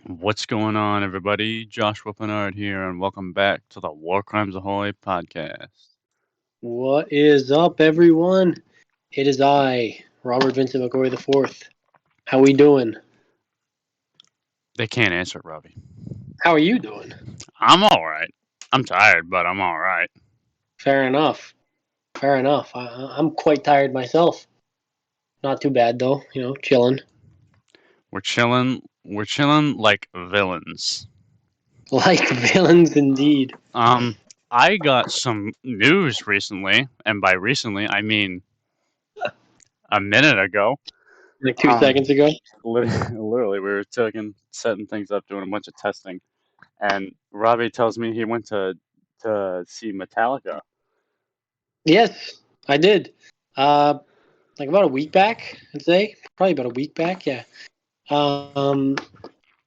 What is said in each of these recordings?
What's going on, everybody? Joshua Pinard here, and welcome back to the War Crimes Ahoy podcast. What is up, everyone? It is I, Robert Vincent McCoy IV. How we doing? They can't answer it, Robbie. How are you doing? I'm all right. I'm tired, but I'm all right. Fair enough. Fair enough. I'm quite tired myself. Not too bad though. Chilling. We're chilling. We're chilling like villains. Like villains indeed. I got some news recently, and by recently I mean a minute ago. Like 2 seconds ago. Literally, we were setting things up, doing a bunch of testing, and Robbie tells me he went to see Metallica. Yes, I did. Like about a week back, I'd say. Probably about a week back. Yeah.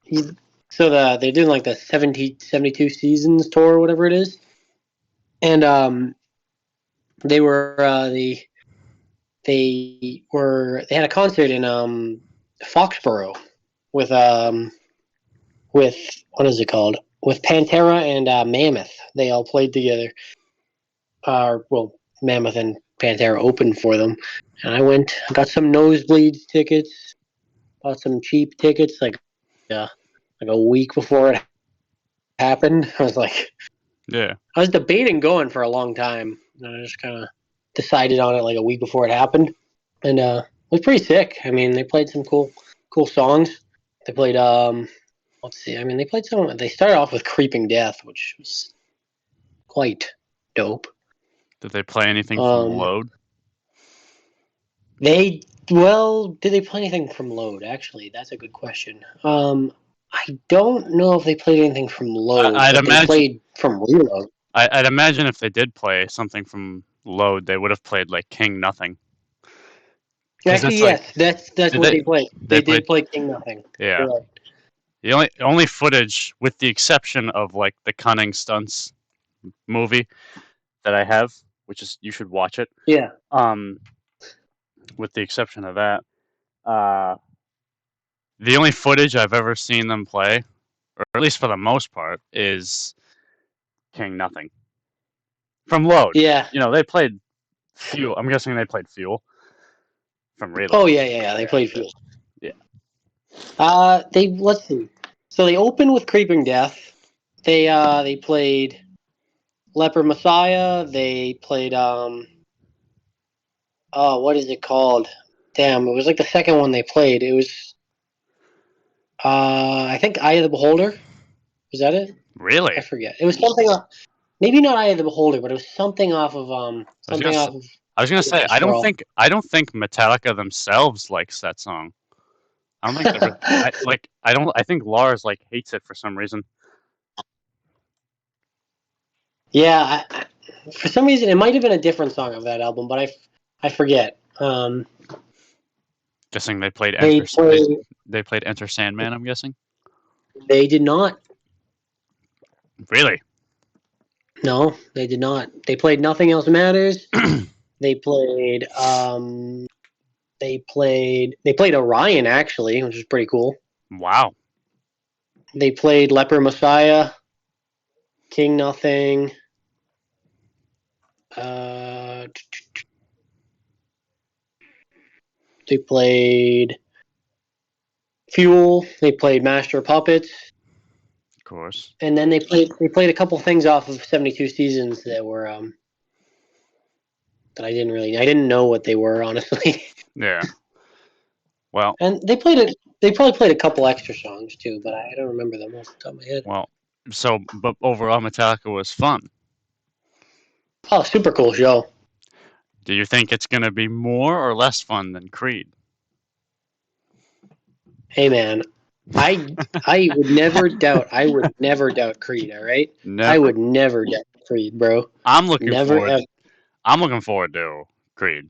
He's they're doing like the 72 seasons tour, or whatever it is, and they had a concert in Foxborough with what is it called, with Pantera and Mammoth. They all played together. Mammoth and Pantera opened for them, and I got some nosebleeds tickets, bought some cheap tickets like a week before it happened. Yeah. I was debating going for a long time, and I just kind of decided on it like a week before it happened, and it was pretty sick. I mean, they played some cool songs. They played let's see. I mean, they played some. They started off with "Creeping Death," which was quite dope. Did they play anything from Load? Did they play anything from Load? Actually, that's a good question. I don't know if they played anything from Load, but they played from Reload. I'd imagine if they did play something from Load, they would have played like King Nothing. Actually, yes, that's what they played. They did play King Nothing. Yeah. Right. The only footage, with the exception of like the Cunning Stunts movie that I have, which is, you should watch it. Yeah. With the exception of that, the only footage I've ever seen them play, or at least for the most part, is King Nothing. From Load. Yeah. They played Fuel. I'm guessing they played Fuel from Reload. Oh yeah. They played Fuel. Yeah. Let's see. So they opened with Creeping Death. They played Leper Messiah. They played what is it called? Damn, it was like the second one they played. It was I think Eye of the Beholder. Was that it? Really? I forget. It was something maybe not Eye of the Beholder, but it was something off of I was gonna say, I don't think Metallica themselves likes that song. I don't think I think Lars hates it for some reason. Yeah, for some reason it might have been a different song of that album, but I forget. Guessing they played they played Enter Sandman, I'm guessing. They did not. Really? No, they did not. They played Nothing Else Matters. They played Orion, actually, which is pretty cool. Wow. They played Leper Messiah, King Nothing. They played Fuel. They played Master of Puppets. Of course. And then they played a couple things off of 72 Seasons that were that I didn't know what they were, honestly. Yeah. Well. And they probably played a couple extra songs too, but I don't remember them off the top of my head. Well, but overall Metallica was fun. Oh, super cool show. Do you think it's going to be more or less fun than Creed? Hey man, I would never doubt Creed, all right? Never. I would never doubt Creed, bro. I'm looking forward to Creed,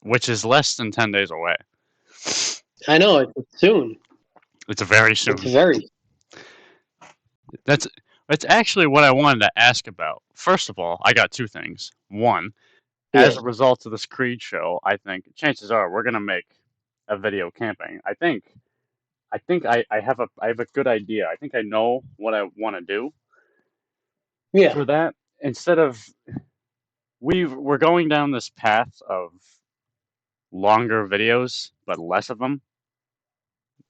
which is less than 10 days away. I know, it's soon. It's very soon. It's very. That's actually what I wanted to ask about. First of all, I got two things. One, as a result of this Creed show, I think chances are we're going to make a video camping. I think I think I have a good idea. I think I know what I want to do Yeah, for that. Instead of we're going down this path of longer videos but less of them,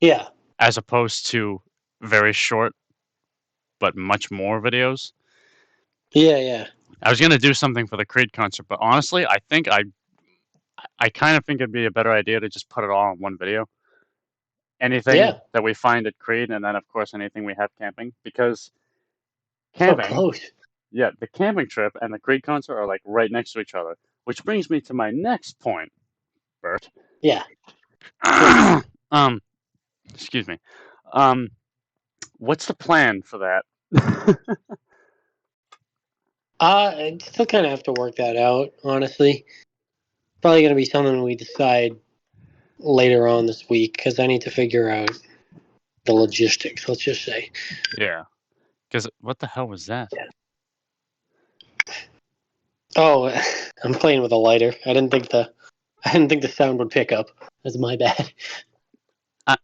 yeah, as opposed to very short but much more videos. yeah, yeah, I was gonna do something for the Creed concert, but honestly, I kind of think it'd be a better idea to just put it all in one video. Anything yeah. that we find at Creed, and then of course anything we have camping, because So camping, close. yeah, the camping trip and the Creed concert are like right next to each other. Which brings me to my next point, Bert. Yeah, yeah. um, excuse me. Um, what's the plan for that? I still kind of have to work that out, honestly. Probably going to be something we decide later on this week because I need to figure out the logistics, let's just say. Yeah, because what the hell was that? Yeah. Oh, I'm playing with a lighter. I didn't think the sound would pick up. That's my bad.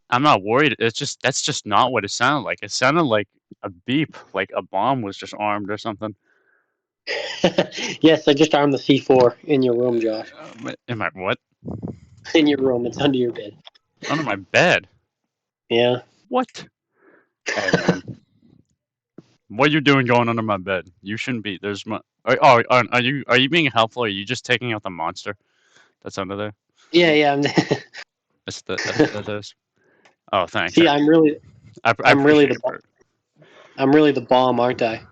I'm not worried. That's just not what it sounded like. It sounded like a beep, like a bomb was just armed or something. Yes, I just armed the C4 in your room, Josh. Am I what? In your room. It's under your bed. Under my bed? Yeah. What? Hey man, what are you doing going under my bed? You shouldn't be. There's my. Are you being helpful? Or are you just taking out the monster that's under there? Yeah, yeah. That's that is. Oh, thanks. See, I I'm really appreciate the it, Bert. I'm really the bomb, aren't I?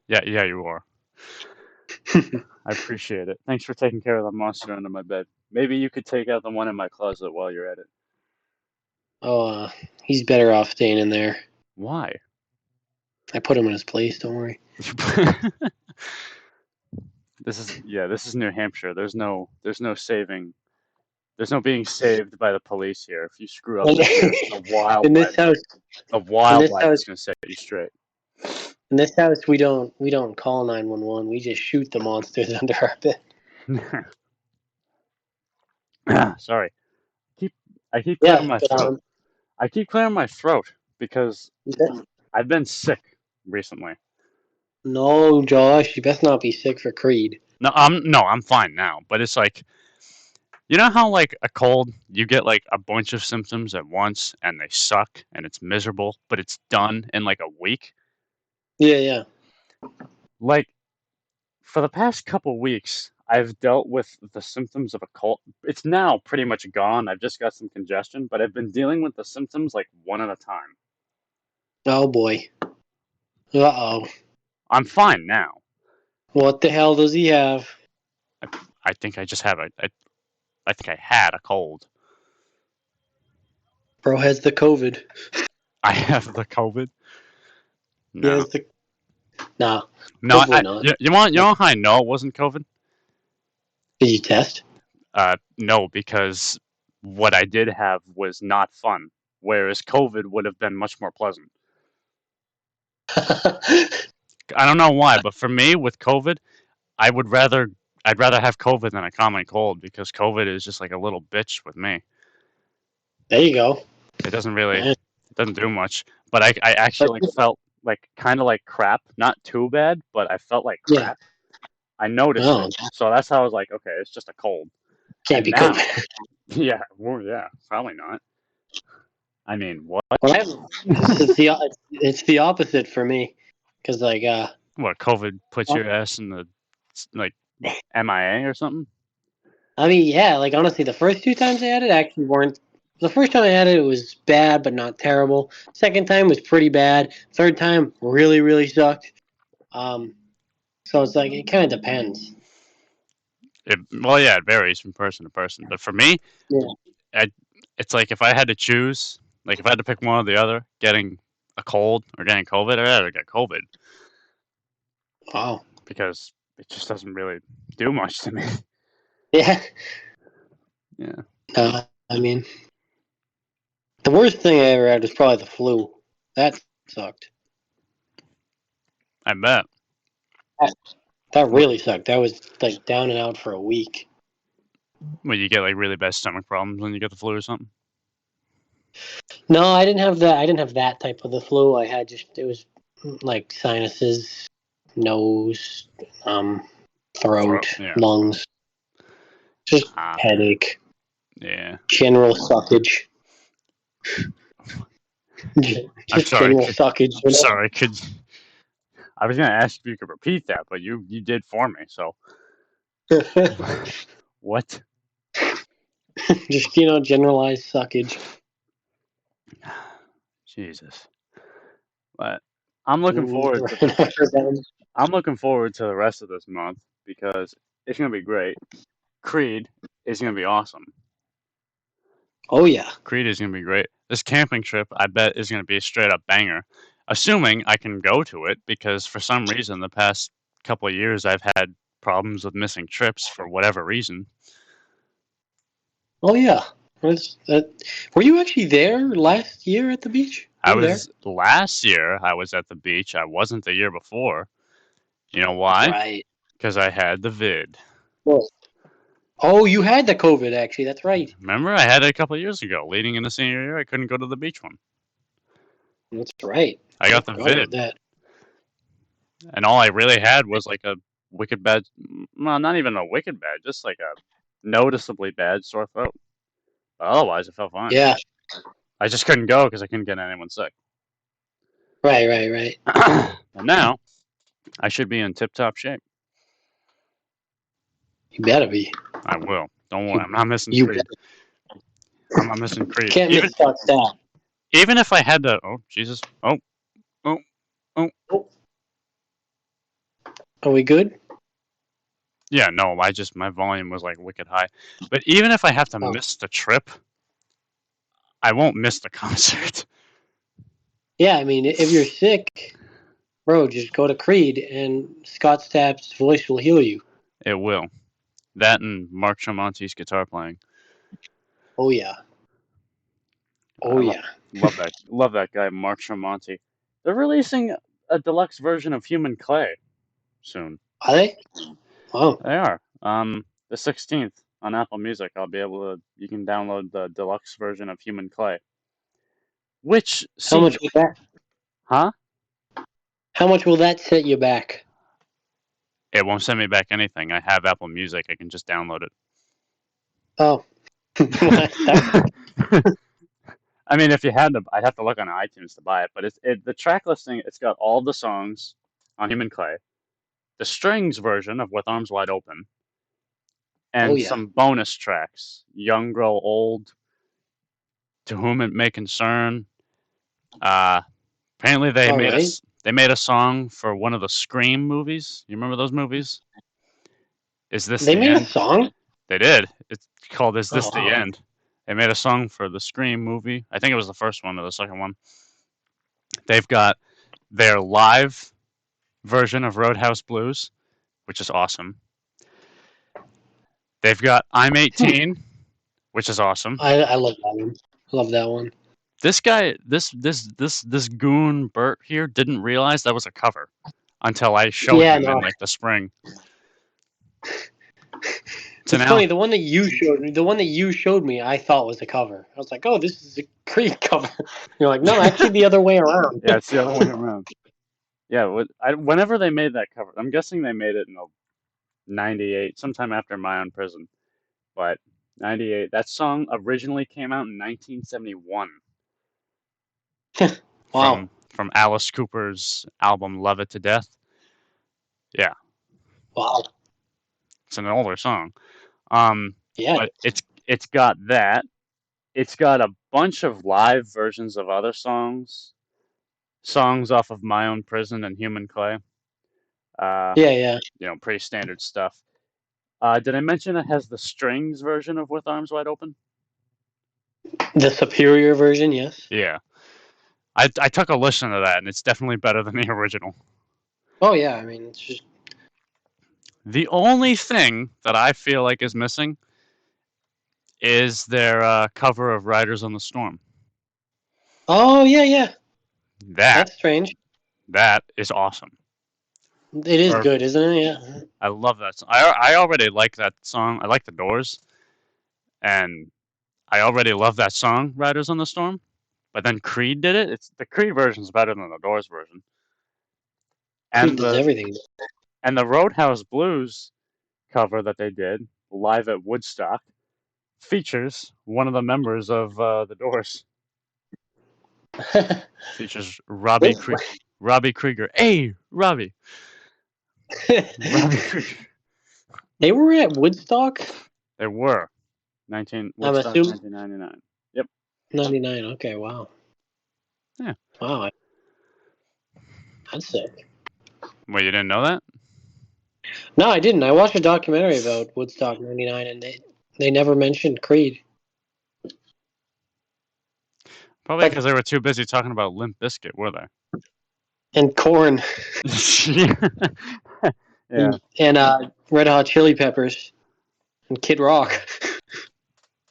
Yeah, yeah, you are. I appreciate it. Thanks for taking care of the monster under my bed. Maybe you could take out the one in my closet while you're at it. Oh, he's better off staying in there. Why? I put him in his place. Don't worry. This is New Hampshire. There's no saving. There's no being saved by the police here. If you screw up this year, in this house, a in this wildlife house, is gonna set you straight. in this house, we don't call 911. We just shoot the monsters under our bed. Sorry. Keep I keep clearing Yeah, my but throat. I keep clearing my throat because you I've been sick recently. no, Josh, you best not be sick for Creed. No, I'm fine now. But it's like you know how like a cold, you get like a bunch of symptoms at once and they suck and it's miserable, but it's done in like a week. Yeah, yeah. Like for the past couple weeks, I've dealt with the symptoms of a cold. It's now pretty much gone. I've just got some congestion, but I've been dealing with the symptoms like one at a time. Oh boy. Uh oh. I'm fine now. What the hell does he have? I think I just have I think I had a cold. Bro has the COVID. I have the COVID. He No, has the nah. no. Hopefully not. You know how I know it wasn't COVID? Did you test? No, because what I did have was not fun, whereas COVID would have been much more pleasant. I don't know why, but for me with COVID, I would rather I'd rather have COVID than a common cold because COVID is just like a little bitch with me. There you go. It doesn't really Man. it doesn't do much. But I But, actually like felt like kind of like crap, not too bad, but I felt like yeah. crap. I noticed Oh, it, so that's how I was like, okay, it's just a cold. can't And be now, COVID. yeah, well, yeah, probably not. I mean, what? Well, it's the opposite for me, because like What? COVID puts your ass in the like MIA or something? I mean yeah, like honestly, the first two times I had it actually weren't. The first time I had it, it was bad but not terrible. Second time was pretty bad. Third time really really sucked. Um, so it's like it kind of depends. Well, yeah, it varies from person to person. But for me, Yeah. I, it's like if I had to choose, like if I had to pick one or the other, getting a cold or getting COVID, I'd rather get COVID Wow. because it just doesn't really do much to me. Yeah. Yeah, I mean, the worst thing I ever had was probably the flu. That sucked. I bet. That, that What? really sucked. That was like down and out for a week. Well, you get like really bad stomach problems when you get the flu or something. No, I didn't have that. I didn't have that type of the flu. I had just it was like sinuses, nose, um, throat, Yeah. lungs, just Ah, headache, yeah. general suckage, I'm just sorry. general suckage. I'm sorry. I was gonna ask if you could repeat that, but you did for me. So what? Just generalized suckage. Jesus. But I'm looking forward to the I'm looking forward to the rest of this month because it's gonna be great. Creed is gonna be awesome. Oh yeah, Creed is gonna be great. This camping trip, I bet, is gonna be a straight up banger. Assuming I can go to it, because for some reason the past couple of years I've had problems with missing trips for whatever reason. oh yeah. Were you actually there last year at the beach? I You were there, was last year I was at the beach. I wasn't the year before. You know why? right? Because I had the vid. Well, oh, you had the COVID actually. That's right. Remember, I had it a couple of years ago. Leading into senior year, I couldn't go to the beach one. That's right. I I got the forgot about vid, that. and all I really had was like a wicked bad, well, not even a wicked bad, just like a noticeably bad sore throat. But otherwise, it felt fine. Yeah, I just couldn't go because I couldn't get anyone sick. right. And now I should be in tip-top shape. You better be. I will. Don't worry. You, I'm not missing you Creed. better. I'm not missing Creed. Can't miss Scott Stapp. Even if I had to. Oh Jesus. Oh oh. Oh, are we good? Yeah. No. My volume was like wicked high. But even if I have to Oh, miss the trip, I won't miss the concert. yeah. I mean, if you're sick, bro, just go to Creed, and Scott Stapp's voice will heal you. It will. That and Mark Tremonti's guitar playing. Oh yeah. I Oh yeah. love that guy, Mark Tremonti. They're releasing a deluxe version of Human Clay soon. Are they? Oh, They are. The 16th on Apple Music. I'll be able to. You can download the deluxe version of Human Clay. Which, how see, much will that? huh? How much will that set you back? It won't send me back anything. I have Apple Music. I can just download Oh, it. I mean, if you had to, I'd have to look on iTunes to buy it. But the track listing. It's got all the songs on Human Clay, the strings version of With Arms Wide Open, oh and yeah. some bonus tracks. Young Grow Old, To Whom It May Concern. Uh, Apparently All right. they made a song for one of the Scream movies. You remember those movies? Is This They the made a End? song. They did. It's called Is This Oh the wow. End? They made a song for the Scream movie. I think it was the first one or the second one. They've got their live version of Roadhouse Blues, which is awesome. They've got I'm Hmm. 18, which is awesome. I love that one. I love that one. This guy, this goon Bert here didn't realize that was a cover until I showed Yeah, him no. in like the spring. So It's now, funny. The one that you showed me, I thought was a cover. I was like, "Oh, this is a Creed cover." You're like, "No, actually, the other way around." yeah, it's the other way around. Yeah, whenever they made that cover, I'm guessing they made it in the '98, sometime after My Own Prison. But '98, that song originally came out in 1971 Wow. from Alice Cooper's album Love It to Death. Yeah, Wow. it's an older song. Um, Yeah. but it's got that. It's got a bunch of live versions of other songs off of My Own Prison and Human Clay. Uh, Yeah. Pretty standard stuff. Did I mention it has the strings version of With Arms Wide Open? The superior version, yes. Yeah. I took a listen to that, and it's definitely better than the original. Oh yeah. I mean, it's just. The only thing that I feel like is missing is their cover of Riders on the Storm. Oh yeah. That That's strange. that is awesome. It is Or good, isn't it? Yeah. I love that song. I already like that song. I like the Doors, and I already love that song, Riders on the Storm, but then Creed did it. It's the Creed version's better than the Doors version. Creed And does the everything. and the Roadhouse Blues cover that they did live at Woodstock features one of the members of the Doors. Features Robbie Krieger. Hey, Robbie. Robbie Krieger. They were at Woodstock. There were 19 I'm Woodstock assuming 1999. Yep. 99. Okay, wow, Yeah. wow, that's sick. Well, you didn't know that? No, I didn't. I watched a documentary about Woodstock '99, and they never mentioned Creed. Probably Like because they were too busy talking about Limp Bizkit, were they? and Corn Yeah. and Red Hot Chili Peppers and Kid Rock.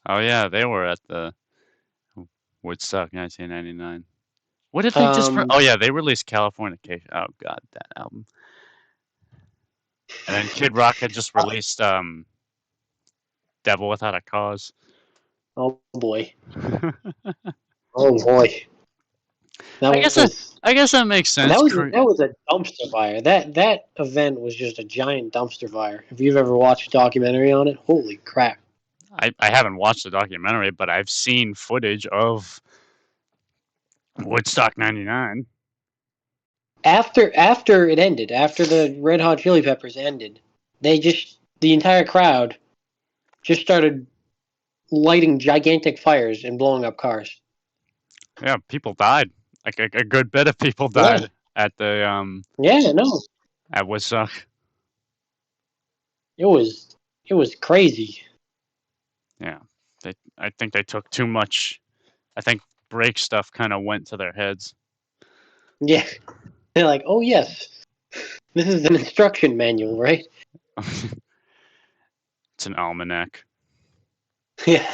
Oh yeah, they were at the Woodstock 1999. What did they just? Um, Oh yeah, they released Californication. Oh god, that album. And then Kid Rock had just released Devil Without a Cause. oh boy, oh boy, that I guess that was I guess that makes sense. that was a dumpster fire. That event was just a giant dumpster fire. If you've ever watched a documentary on it, holy crap! I haven't watched the documentary, but I've seen footage of Woodstock '99. After it ended, after the Red Hot Chili Peppers ended, the entire crowd just started lighting gigantic fires and blowing up cars. Yeah, people died. Like a good bit of people Yeah, died at the yeah, no, at Woodstock. it was it was crazy. Yeah, I think they took too much. I think break stuff kind of went to their heads. Yeah, they're like, oh yes, this is an instruction manual, right? It's an almanac. Yeah.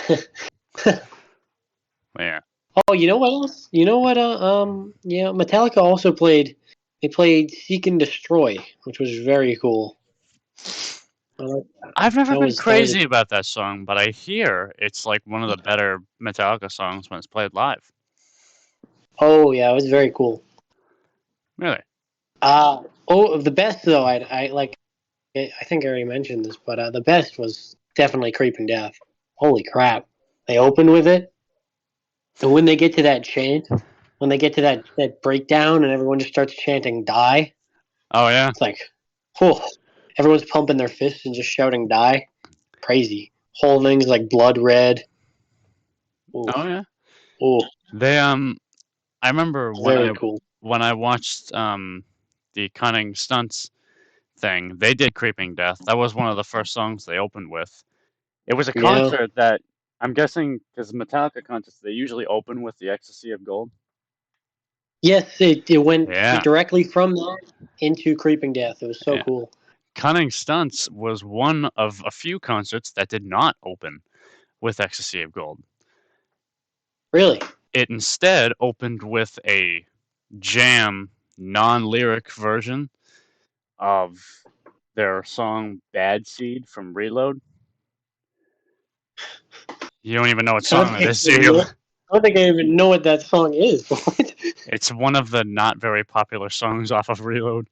Yeah. Oh, you know what else? You know what? Yeah, Metallica also played. They played "Seek and Destroy," which was very cool. Uh, I've never been that was a, crazy about that song, but I hear it's like one of the better Metallica songs when it's played live. oh yeah, it was very cool. Really? Oh, the best though, I like. I think I already mentioned this, but the best was definitely "Creeping Death." Holy crap! They opened with it, and when they get to that chant, when they get to that breakdown, and everyone just starts chanting "Die," Oh yeah. it's like, oh, everyone's pumping their fists and just shouting "Die." Crazy. Whole thing's like blood red. Ooh, Oh yeah. ooh, They I remember very cool. when I watched the Cunning Stunts thing, they did Creeping Death. That was one of the first songs they opened with. It was a Yeah. concert that I'm guessing because Metallica concerts they usually open with the Ecstasy of Gold. Yes, it went Yeah. directly from that into Creeping Death. It was so Yeah. cool. Cunning Stunts was one of a few concerts that did not open with Ecstasy of Gold. Really? It instead opened with a jam, non-lyric version of their song Bad Seed from Reload. You don't even know what I don't song it think is, do you? I don't think I even know what that song is. What? It's one of the not very popular songs off of Reload.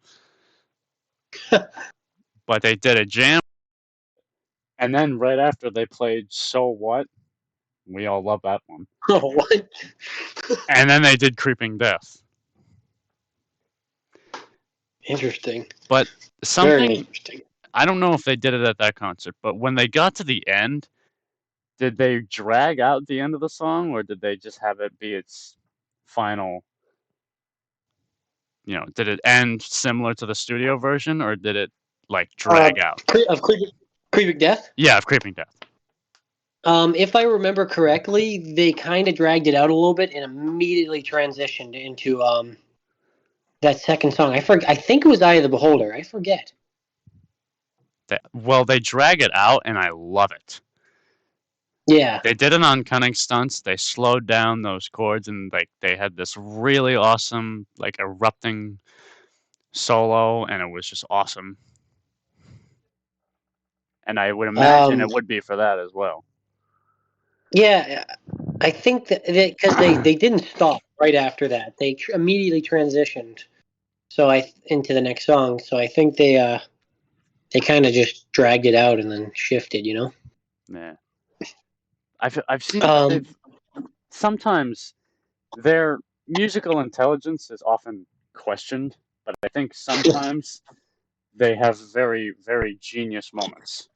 But they did a jam, and then right after they played So What? We all love that one. Oh, what? And then they did Creeping Death. Interesting. But Very something, interesting. I don't know if they did it at that concert, but when they got to the end, did they drag out the end of the song or did they just have it be its final, did it end similar to the studio version or did it like Uh, drag out? of Creeping Death. Yeah, of Creeping Death. If I remember correctly, they kind of dragged it out a little bit and immediately transitioned into that second song. I think it was "Eye of the Beholder." I forget. Well, they drag it out and I love it. Yeah. They did it on Cunning Stunts. They slowed down those chords and like they had this really awesome like erupting solo and it was just awesome. And I would imagine Um, it would be for that as well. Yeah, I think that because they didn't stop right after that. They immediately transitioned. So I into the next song. So I think they kind of just dragged it out and then shifted. Yeah, I've seen that Um. they've sometimes their musical intelligence is often questioned, but I think sometimes they have very, very genius moments,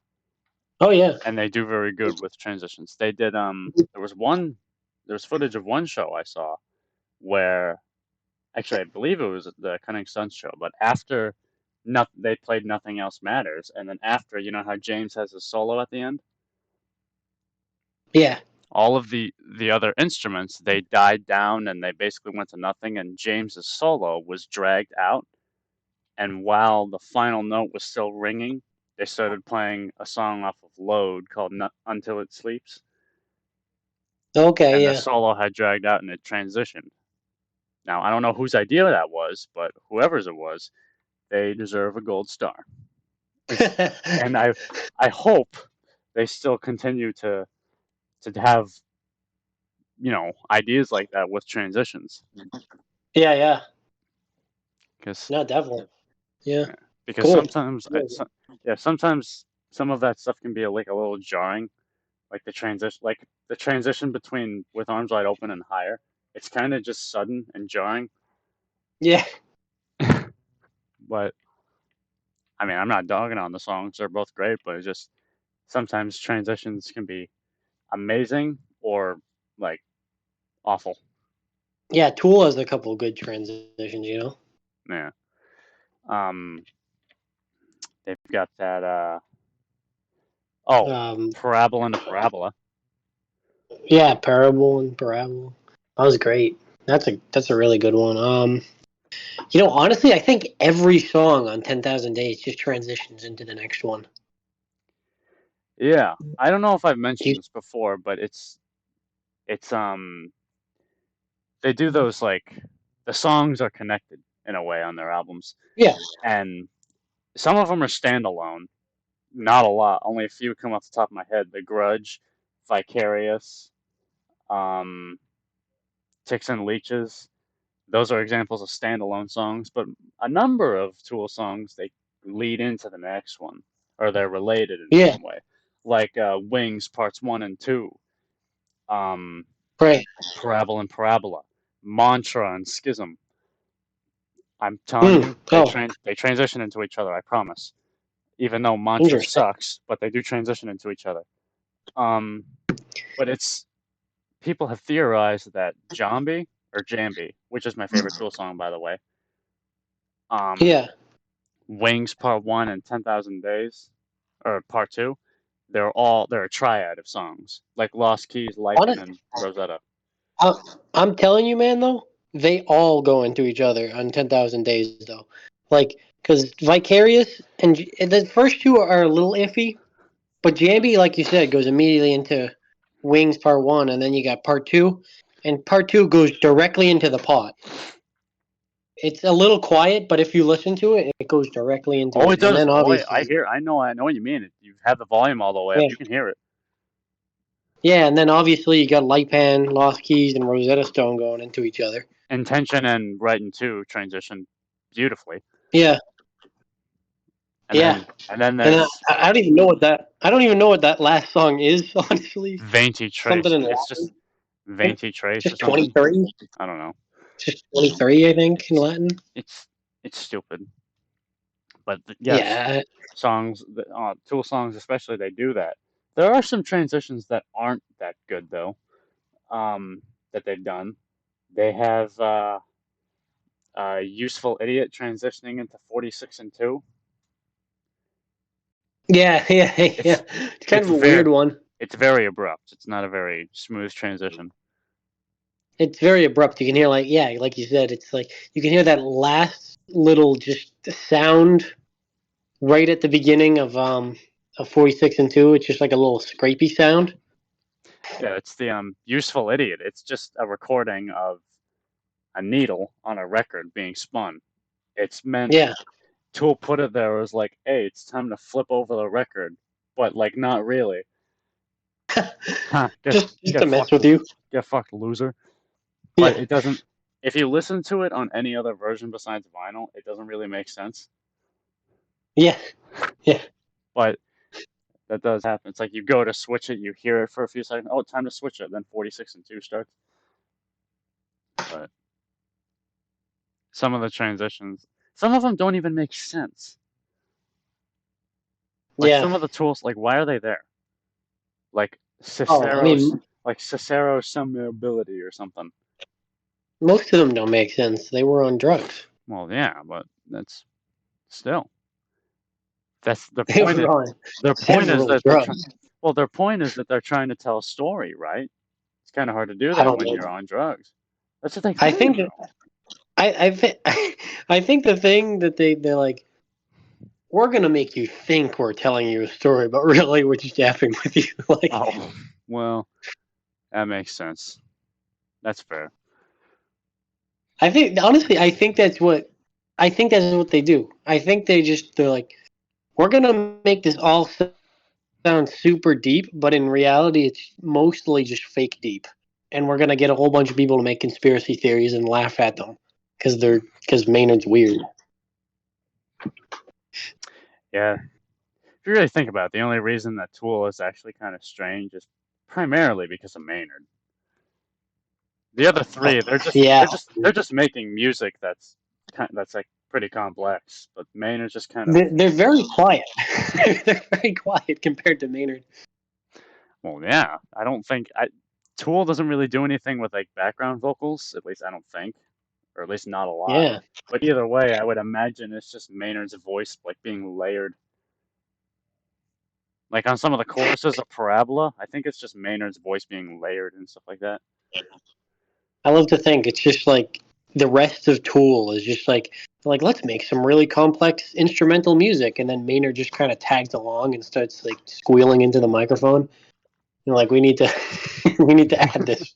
Oh yeah. and they do very good with transitions. They did there was footage of one show I saw where actually I believe it was the Cunning Suns show, but after not they played Nothing Else Matters, and then after, you know how James has his solo at the end? Yeah. All of the other instruments, they died down and they basically went to nothing, and James's solo was dragged out, and while the final note was still ringing, they started playing a song off of Load called Until It Sleeps, Okay. and the Yeah. solo had dragged out and it transitioned. Now, I don't know whose idea that was, but whoever's it was, they deserve a gold star. And I hope they still continue to have, ideas like that with transitions, Yeah. Yeah. because No, definitely. Yeah. yeah, because Cool. sometimes yeah, sometimes some of that stuff can be like a little jarring, like the transition between With Arms Wide Open and Higher. It's kind of just sudden and jarring, Yeah. but I mean, I'm not dogging on the songs; they're both great, but it's just sometimes transitions can be amazing or like awful. Yeah. Tool has a couple of good transitions. Yeah. Um, they've got that. Oh, Um. Parabola and a Parabola. Yeah. Parable and Parabola. That was great. That's a really good one. Honestly, I think every song on 10,000 Days just transitions into the next one. Yeah, I don't know if I've Do you, mentioned this before, but it's they do those like the songs are connected in a way on their albums, yeah. and some of them are standalone. Not a lot, only a few come off the top of my head. The Grudge, Vicarious, um, Ticks and Leeches. Those are examples of standalone songs, but a number of Tool songs they lead into the next one, or they're related in Yeah. some way, like Wings Parts One and Two, um, Right. Parabola and Parabola, Mantra and Schism. I'm telling Hmm. you, Oh, they transition into each other. I promise. Even though Mantra interesting. sucks, but they do transition into each other. Um, but it's people have theorized that Jambi, which is my favorite Tool song by the way, um, Yeah. Wings Part One and 10,000 Days, or Part Two, they're a triad of songs like Lost Keys, Lichen, Honest, and Rosetta. I, I'm telling you, man. Though they all go into each other on 10,000 Days, though. Like, because Vicarious and the first two are a little iffy, but Jambi, like you said, goes immediately into Wings Part One, and then you got Part Two, and Part Two goes directly into the pot. It's a little quiet, but if you listen to it, it goes directly into Oh, it. it And does. then Oh, I obviously, hear. I know what you mean. You have the volume all the way up. yeah, You can hear it. yeah, and then obviously you got Lipan, Lost Keys, and Rosetta Stone going into each other. Intention and Right and Two transition beautifully, Yeah, and yeah, then and there's I don't even know what that. I don't even know what that last song is. Honestly, Venti something Trace. in It's just Latin. Venti Trace or Just something. 23. I don't know. Just 23, I think, in It's Latin. it's it's stupid, but yes, Yeah, Tool songs especially, they do that. There are some transitions that aren't that good though. That they've done. They have Useful Idiot transitioning into 46 and 2. yeah, yeah, It's yeah. It's kind it's of a weird very one. it's very abrupt. It's not a very smooth transition. It's very abrupt. You can hear like you said, it's like you can hear that last little just sound right at the beginning of 46 and 2. It's just like a little scrapey sound. Yeah, it's the Useful Idiot. It's just a recording of a needle on a record being spun. It's meant Yeah, Tool put it there as like, hey, it's time to flip over the record, but like not really. Huh, just to mess with you. get fucked, loser. But Yeah, it doesn't. If you listen to it on any other version besides vinyl, it doesn't really make sense. yeah, yeah, But that does happen. It's like you go to switch it, you hear it for a few seconds. Oh, time to switch it. Then 46 and 2 starts. But some of the transitions, some of them don't even make sense. Like yeah. some of the tools, like why are they there? Like Oh, I Cicero's, mean, like Cicero's some ability or something. most of them don't make sense. They were on drugs. Well, yeah, but that's still that's their They point. were on Their point is several that they're trying. drugs. Well, their point is that they're trying to tell a story, right? It's kind of hard to do I that don't when know. you're on drugs. That's the thing I too, think though. I think I think the thing that they're like, we're gonna make you think we're telling you a story, but really we're just yapping with you. Like, Oh, well, that makes sense. That's fair. I think honestly, I think that's what they do. I think they're like, we're gonna make this all sound super deep, but in reality, it's mostly just fake deep, and we're gonna get a whole bunch of people to make conspiracy theories and laugh at them because Maynard's weird. Yeah, if you really think about it, the only reason that Tool is actually kind of strange is primarily because of Maynard. The other three, Yeah, they're just making music that's like pretty complex. But Maynard's just kind of they're very quiet. They're very quiet compared to Maynard. well, yeah. I don't think Tool doesn't really do anything with like background vocals. At least I don't think, or at least not a lot. Yeah, But either way, I would imagine it's just Maynard's voice like being layered. Like on some of the choruses of Parabola, I think it's just Maynard's voice being layered and stuff like that. I love to think it's just like the rest of Tool is just like let's make some really complex instrumental music, and then Maynard just kind of tags along and starts like squealing into the microphone. And like we need to we need to add this.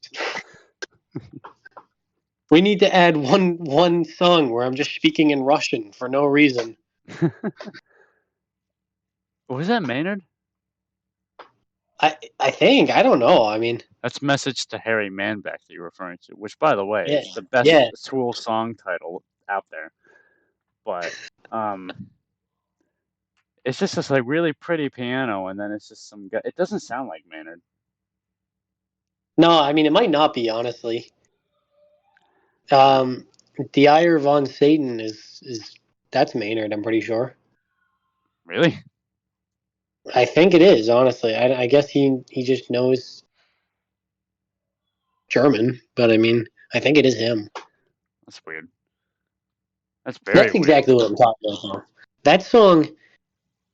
We need to add one song where I'm just speaking in Russian for no reason. Was that Maynard? I think I don't know. I mean, That's Message to Harry Manbeck that you're referring to, which, by the way, yeah, is the best yeah. Tool song title out there. But um, it's just this like really pretty piano, and then it's just some guy. It doesn't sound like Maynard. No, I mean it might not be honestly. Uh, Um, the Ire von Satan is that's Maynard. I'm pretty sure. really? I think it is honestly. I guess he just knows German, but I mean I think it is him. That's weird. That's very That's weird. exactly what I'm talking about. Though. That song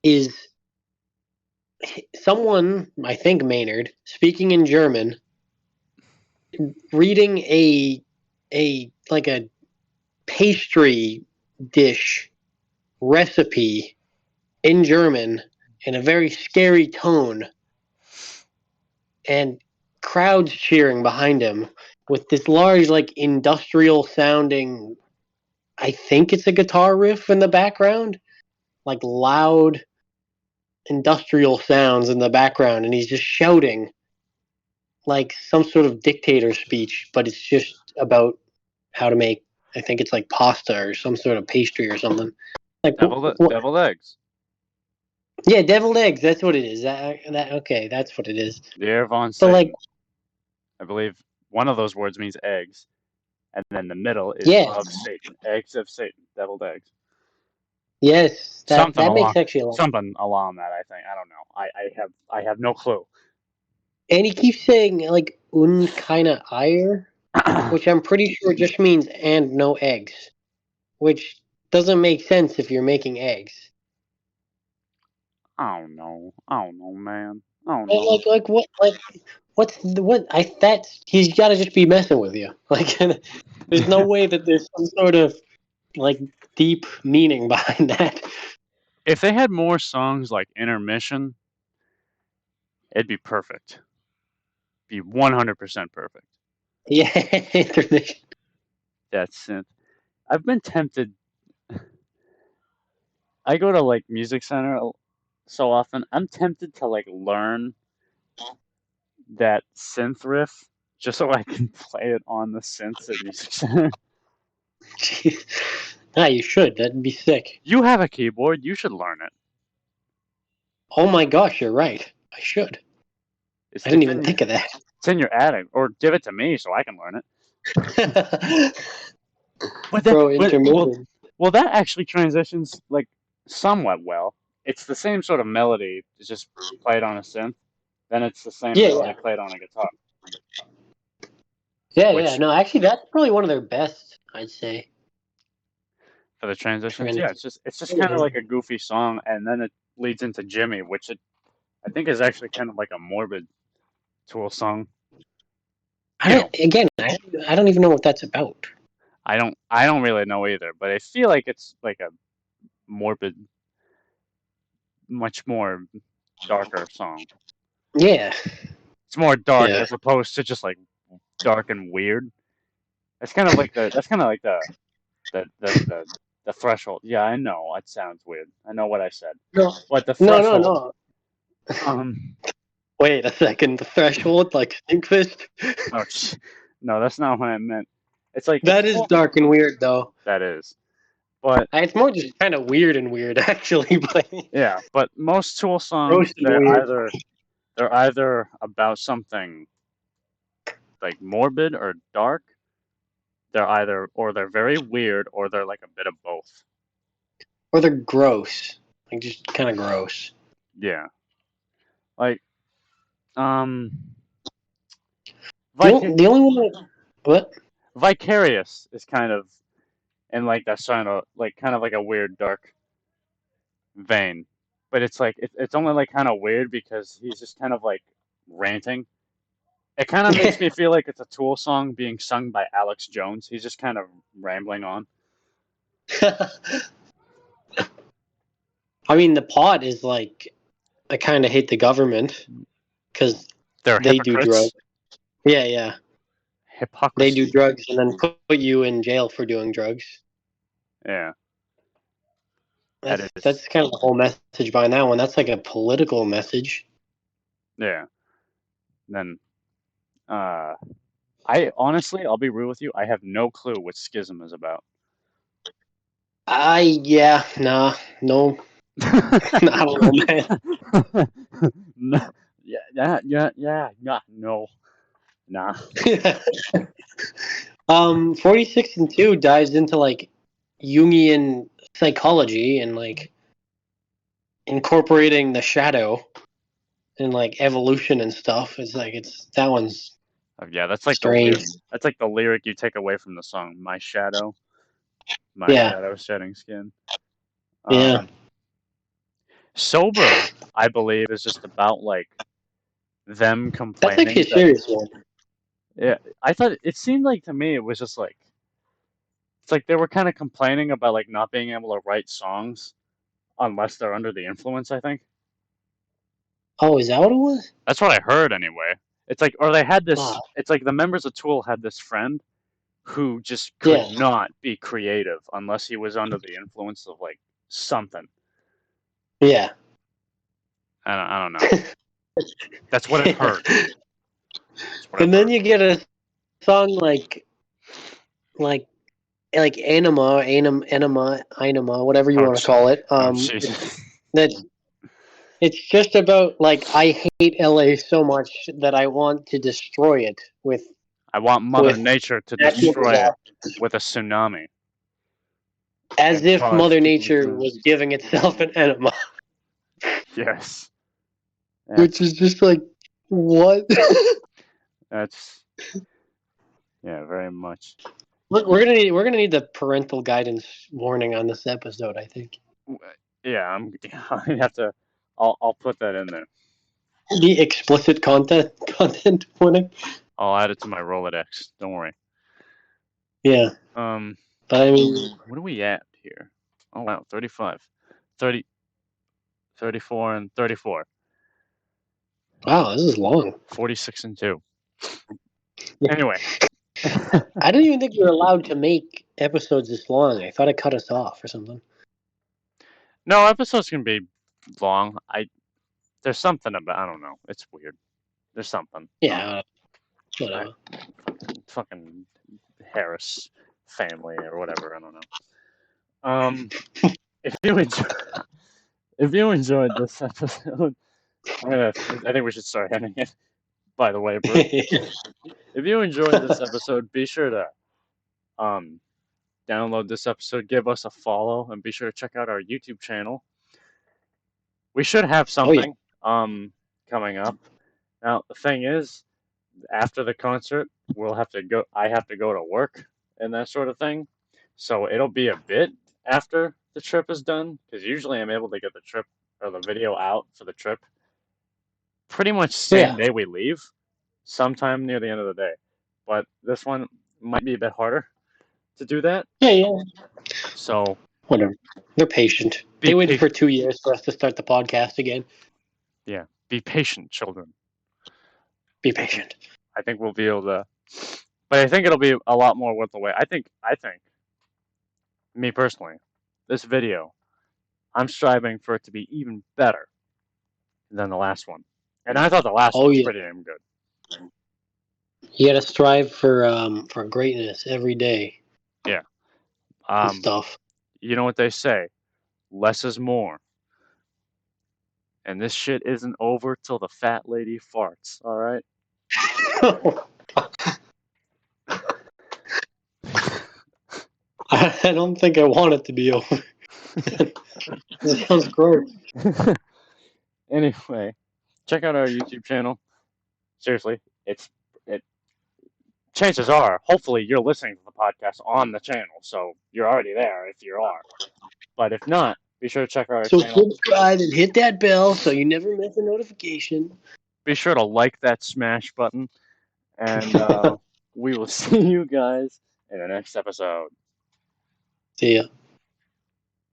is someone I think Maynard speaking in German, reading a like a pastry dish recipe in German in a very scary tone, and crowds cheering behind him with this large, like industrial sounding. I think it's a guitar riff in the background, like loud industrial sounds in the background, and he's just shouting like some sort of dictator speech, but it's just about how to make. I think it's like pasta or some sort of pastry or something. Like what? Deviled eggs. Yeah, deviled eggs. That's what it is. That okay? That's what it is. Dear Von But like, Satan. I believe one of those words means eggs, and then the middle is yeah, of Satan. Eggs of Satan. Deviled eggs. yes, Something that makes along actually a lot. something along that. I think. I don't know. I have no clue. And he keeps saying like un keine Eier, which I'm pretty sure just means and no eggs, which doesn't make sense if you're making eggs. I don't know. I don't know, man. I don't And know. like what what I that's he's got to just be messing with you. Like there's no way that there's some sort of like deep meaning behind that. If they had more songs like Intermission, it'd be perfect. Be 100% perfect. Yeah, intermission. That's it. I've been tempted. I go to like music center so often. I'm tempted to like learn that synth riff just so I can play it on the synths at Music Center. Jeez. Ah, you should. That'd be sick. You have a keyboard. You should learn it. Oh my gosh, you're right. I should. It's I didn't it's even in think of that. it's in your attic, or give it to me so I can learn it. But that, Bro, but intermittent. well, that actually transitions like somewhat well. It's the same sort of melody. It's just played on a synth. Then it's the same Yeah, melody yeah. played on a guitar. Yeah, yeah. Which No, actually, that's probably one of their best, I'd say. for the transitions, Trend. yeah, it's just kind of like a goofy song, and then it leads into Jimmy, which I think is actually kind of like a morbid Tool song. You know, I don't even know what that's about. I don't really know either, but I feel like it's like a morbid, much more darker song. Yeah, It's more dark yeah. as opposed to just like dark and weird. It's kind of like that's kind of like the the the the threshold. Yeah, I know it sounds weird. I know what I said, No, but the no, no, threshold. no. Um, Wait a second. The threshold, like Stinkfist. oh, no, that's not what I meant. It's like That is Tool. dark and weird, though. That is, but It's more just kind of weird and weird, actually. But yeah, but most Tool songs roasted weird. they're either about something like morbid or dark. They're either or they're very weird or they're like a bit of both. Or they're gross. Like, just kind of gross. Yeah, like um, The only one that. What? Vicarious is kind of in like that sort of like kind of like a weird dark vein, but it's like it's only like kind of weird because he's just kind of like ranting. It kind of makes me feel like it's a Tool song being sung by Alex Jones. He's just kind of rambling on. I mean, the plot is like, I kind of hate the government because They're they do drugs. hypocrites. Yeah, yeah. They do Hypocrisy. drugs and then put you in jail for doing drugs. Yeah, that is. That's kind of the whole message behind that one. That's like a political message. Yeah. Then, uh, I honestly, I'll be real with you. I have no clue what Schism is about. Yeah, nah, no, I don't know, No, yeah, no, nah. man. 46 and 2 dives into like Jungian psychology and like incorporating the shadow and like evolution and stuff. It's that one's Yeah, that's like the strange. lyric. That's like the lyric you take away from the song. My Yeah, shadow shedding skin. yeah. Um, Sober, I believe, is just about like them That's actually complaining a that. serious one. Yeah, I thought it seemed like to me it was just like it's like they were kind of complaining about like not being able to write songs unless they're under the influence, I think. Oh, is that what it was? That's what I heard anyway. It's like or they had Ah, this it's like the members of Tool had this friend who just could yeah, not be creative unless he was under the influence of like something. yeah. I don't know. That's what I've heard. That's what I've And then heard. you get a song like like anima, whatever you Oh, want to call it. oh jeez. That it's just about like I hate LA so much that I want to destroy it I want Mother with Nature to natural destroy it disasters. with a tsunami As and if cause Mother people to Nature drown. was giving itself an enema, Yes. which is That's just like what? that's yeah, very much. We're gonna need the parental guidance warning on this episode. I think Yeah, I have to I'll put that in there. the explicit content warning. I'll add it to my Rolodex. Don't worry. Yeah, Um, but I mean, what are we at here? Oh wow, 35. 30, 34 and 34. wow, this is long. 46 and 2. Anyway. I didn't even think we were allowed to make episodes this long. I thought it cut us off or something. No, episodes can be long. There's something about I don't know. It's weird. There's something. Yeah, I, whatever. fucking Harris family or whatever. I don't know. If you enjoy, if you enjoyed this episode, I think we should start ending it. By the way, Bruce, if you enjoyed this episode, be sure to um download this episode, give us a follow, and be sure to check out our YouTube channel. We should have Oh yeah, something coming up. Now the thing is, after the concert, we'll have to go. I have to go to work and that sort of thing. So it'll be a bit after the trip is done, because usually I'm able to get the trip or the video out for the trip pretty much same yeah, day we leave, sometime near the end of the day. But this one might be a bit harder to do that. yeah. So Whatever. They're patient. be They waited for patient. 2 years for us to start the podcast again. Yeah, be patient, children. Be I think patient. I think we'll be able to, but I think it'll be a lot more worth the wait. I think me personally, this video, I'm striving for it to be even better than the last one. And I thought the last one Oh was yeah. pretty damn good. You gotta strive for greatness every day Yeah. and Um, stuff. you know what they say? Less is more. And this shit isn't over till the fat lady farts. All right. I don't think I want it to be over. That sounds gross. Anyway, check out our YouTube channel. Seriously, it. Chances are, hopefully, you're listening to the podcast on the channel, so you're already there if you are. But if not, be sure to check out our So channel. subscribe and hit that bell so you never miss a notification. Be sure to like that smash button, and we will see you guys in the next episode. See ya.